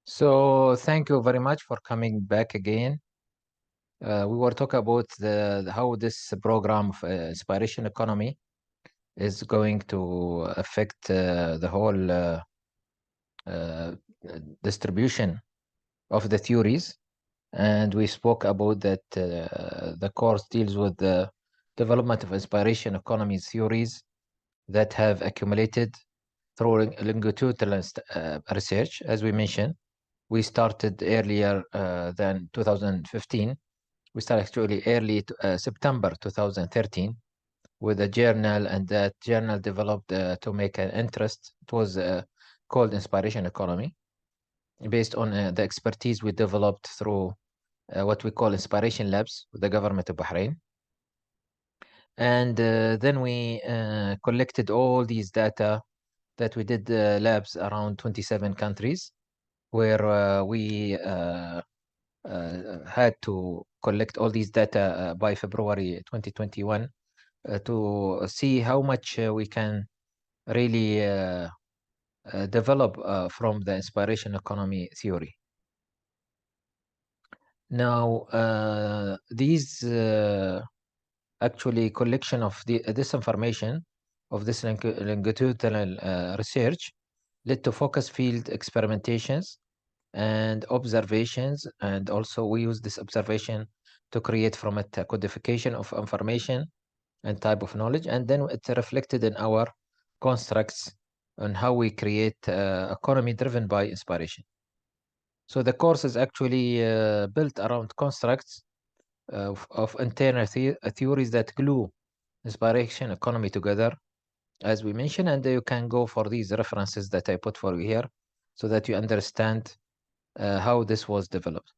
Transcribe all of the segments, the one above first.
So thank you very much for coming back again. We were talking about how this program of inspiration economy is going to affect the whole uh, distribution of the theories. And we spoke about that the course deals with the development of inspiration economy theories that have accumulated through longitudinal research, as we mentioned. We started earlier than 2015. We started actually early September 2013 with a journal, and that journal developed to make an interest. It was called Inspiration Economy, based on the expertise we developed through what we call inspiration labs with the government of Bahrain. And then we collected all these data that we did labs around 27 countries, where we had to collect all these data by February 2021 to see how much we can really develop from the inspiration economy theory. Now, these actually collection of this information of this longitudinal research led to focus field experimentations and observations, and also we use this observation to create from it a codification of information and type of knowledge, and then it reflected in our constructs on how we create economy driven by inspiration. So the course is actually built around constructs of internal theories that glue inspiration economy together, as we mentioned, and you can go for these references that I put for you here so that you understand how this was developed.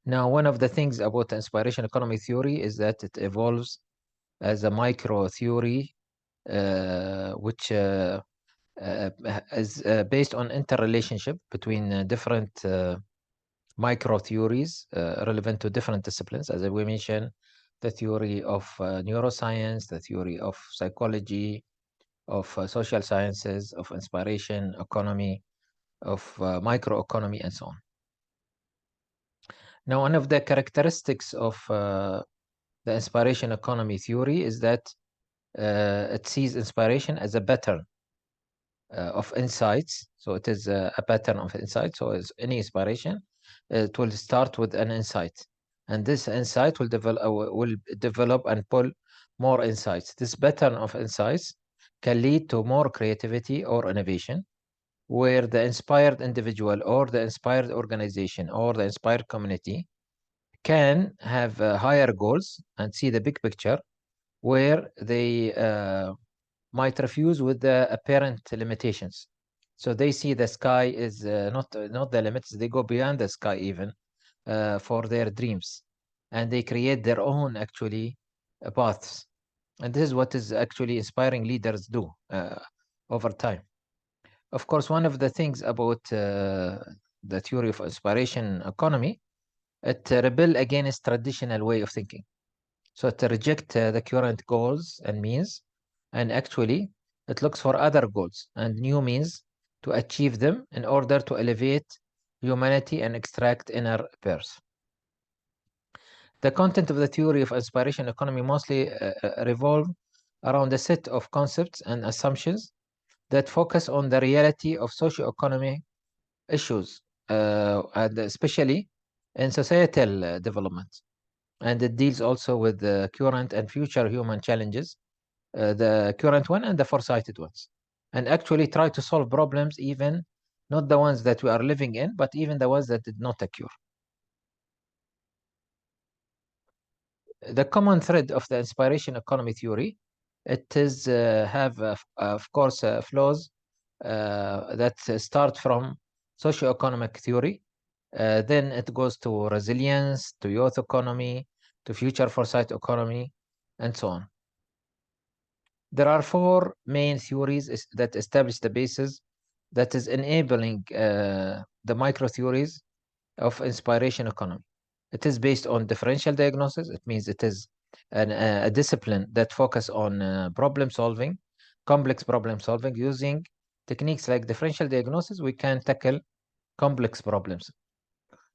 Now, one of the things about the inspiration economy theory is that it evolves as a micro theory, which is based on interrelationship between different micro theories relevant to different disciplines. As we mentioned, the theory of neuroscience, the theory of psychology, of social sciences, of inspiration economy, of microeconomy, and so on. Now, one of the characteristics of the inspiration economy theory is that it sees inspiration as a pattern of insights. So it is a pattern of insights. So as any inspiration, it will start with an insight, and this insight will develop and pull more insights. This pattern of insights can lead to more creativity or innovation, where the inspired individual or the inspired organization or the inspired community can have higher goals and see the big picture, where they might refuse with the apparent limitations. So they see the sky is not the limits. They go beyond the sky even for their dreams, and they create their own actually paths. And this is what is actually inspiring leaders do over time. Of course, one of the things about the theory of inspiration economy, it rebel against traditional way of thinking. So it reject the current goals and means, and actually it looks for other goals and new means to achieve them in order to elevate humanity and extract inner peace. The content of the theory of inspiration economy mostly revolve around a set of concepts and assumptions that focus on the reality of socio-economic issues, and especially in societal development. And it deals also with the current and future human challenges, the current one and the foresighted ones, and actually try to solve problems, even not the ones that we are living in, but even the ones that did not occur. The common thread of the inspiration economy theory, it is have of course flaws that start from socio-economic theory, then it goes to resilience, to youth economy, to future foresight economy, and so on. There are four main theories that establish the basis that is enabling the micro theories of inspiration economy. It is based on differential diagnosis. It means it is a discipline that focus on problem solving, complex problem solving using techniques like differential diagnosis, we can tackle complex problems.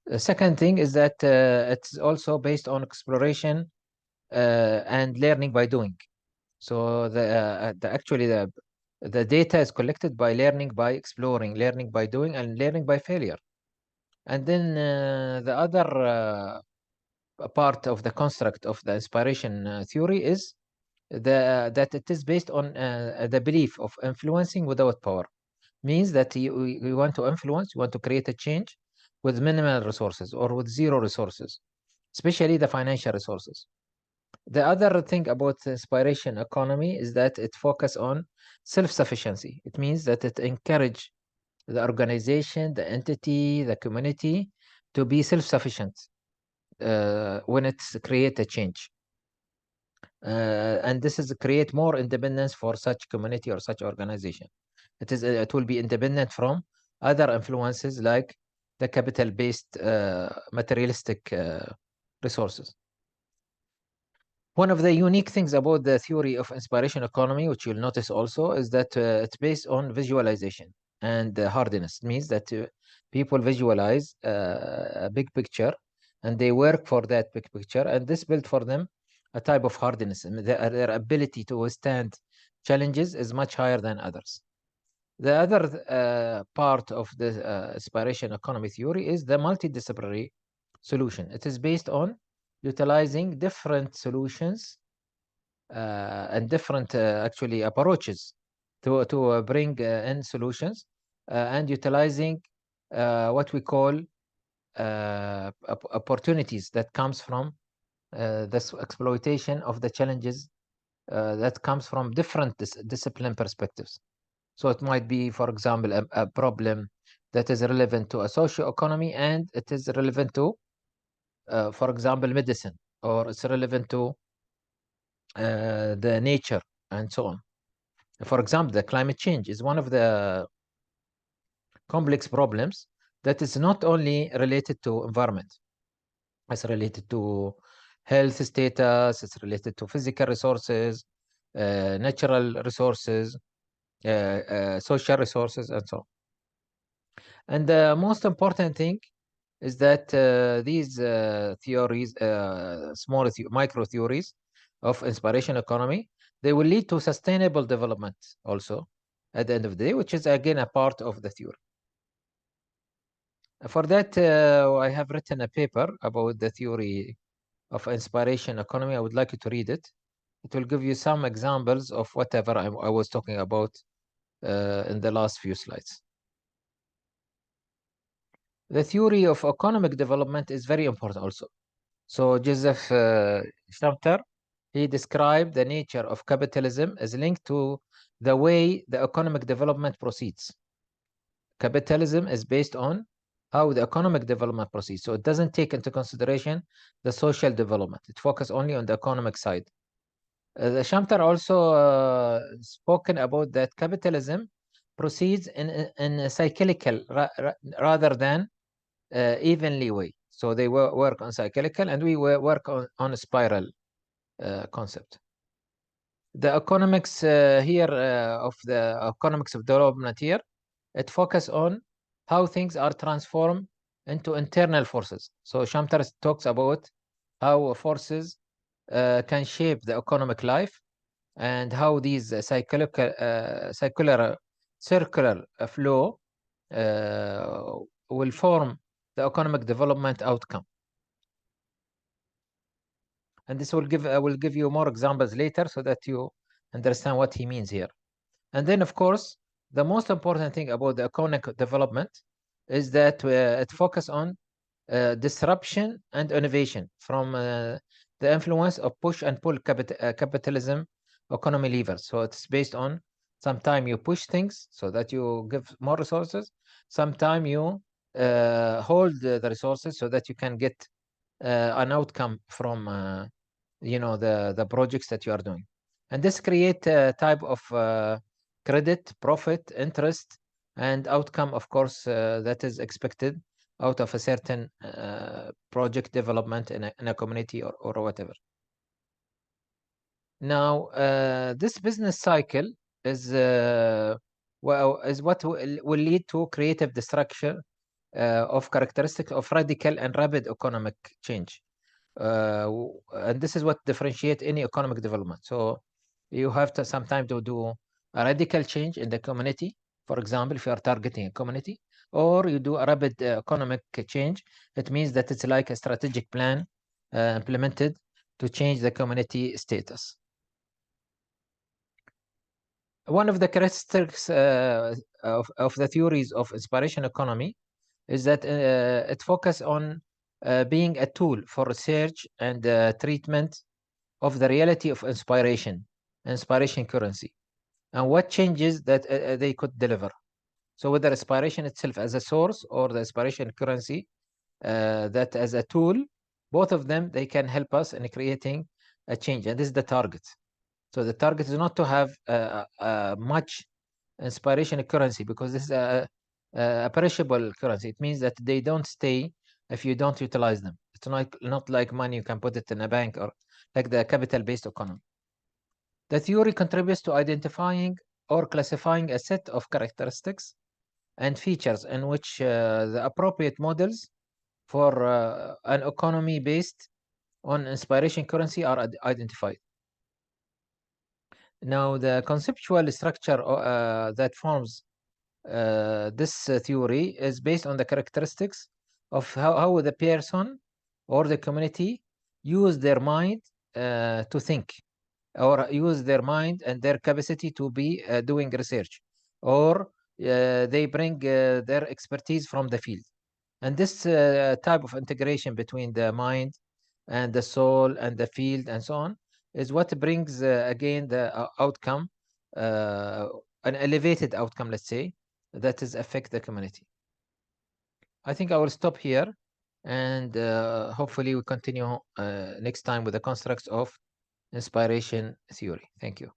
The second thing is that it's also based on exploration and learning by doing. So actually the data is collected by learning by exploring, learning by doing, and learning by failure. And then the other part of the construct of the inspiration theory is that it is based on the belief of influencing without power. Means that you want to influence, you want to create a change with minimal resources or with zero resources, especially the financial resources. The other thing about the inspiration economy is that it focuses on self-sufficiency. It means that it encourages the organization, the entity, the community to be self-sufficient when it's create a change. And this is create more independence for such community or such organization. It will be independent from other influences like the capital-based materialistic resources. One of the unique things about the theory of inspiration economy, which you'll notice also, is that it's based on visualization and hardiness. It means that people visualize a big picture and they work for that big picture, and this built for them a type of hardiness. And their ability to withstand challenges is much higher than others. The other part of the inspiration economy theory is the multidisciplinary solution. It is based on utilizing different solutions and different actually approaches to bring in solutions and utilizing what we call opportunities that comes from this exploitation of the challenges that comes from different discipline perspectives. So it might be, for example, a problem that is relevant to a social economy, and it is relevant to, for example, medicine, or it's relevant to the nature, and so on. For example, the climate change is one of the complex problems that is not only related to environment. It's related to health status, it's related to physical resources, natural resources, social resources, and so on. And the most important thing is that these theories, micro theories of inspiration economy, they will lead to sustainable development also at the end of the day, which is again a part of the theory. For that, I have written a paper about the theory of inspiration economy. I would like you to read it. It will give you some examples of whatever I was talking about in the last few slides. The theory of economic development is very important also. So Joseph Schumpeter, he described the nature of capitalism as linked to the way the economic development proceeds. Capitalism is based on how the economic development proceeds. So it doesn't take into consideration the social development. It focuses only on the economic side. The Schumpeter also spoken about that capitalism proceeds in a cyclical rather than evenly way. So they work on cyclical, and we work on a spiral concept. The economics here of the economics of development here, it focuses on how things are transformed into internal forces. So Schumpeter talks about how forces can shape the economic life, and how these circular flow will form the economic development outcome. And this will give I will give you more examples later so that you understand what he means here. And then, of course, the most important thing about the economic development is that it focuses on disruption and innovation from the influence of push and pull capitalism economy levers. So it's based on sometimes you push things so that you give more resources, sometimes you hold the resources so that you can get an outcome from the projects that you are doing. And this create a type of credit, profit, interest, and outcome, of course, that is expected out of a certain project development in a community or whatever. Now, this business cycle is is what will lead to creative destruction of characteristics of radical and rapid economic change. And this is what differentiate any economic development. So you have to sometimes to do a radical change in the community. For example, if you are targeting a community, or you do a rapid economic change, it means that it's like a strategic plan implemented to change the community status. One of the characteristics of the theories of inspiration economy is that it focuses on being a tool for research and treatment of the reality of inspiration currency, and what changes that they could deliver. So whether inspiration itself as a source or the inspiration currency that as a tool, both of them, they can help us in creating a change, and this is the target. So the target is not to have much inspiration currency, because this is a perishable currency. It means that they don't stay if you don't utilize them. It's not like money you can put it in a bank or like the capital-based economy. The theory contributes to identifying or classifying a set of characteristics and features in which the appropriate models for an economy based on inspiration currency are identified. Now, the conceptual structure that forms this theory is based on the characteristics of how the person or the community use their mind to think, or use their mind and their capacity to be doing research, or they bring their expertise from the field. And this type of integration between the mind and the soul and the field and so on is what brings again the outcome, an elevated outcome, let's say, that is affect the community. I think I will stop here, and hopefully we continue next time with the constructs of inspiration theory. Thank you.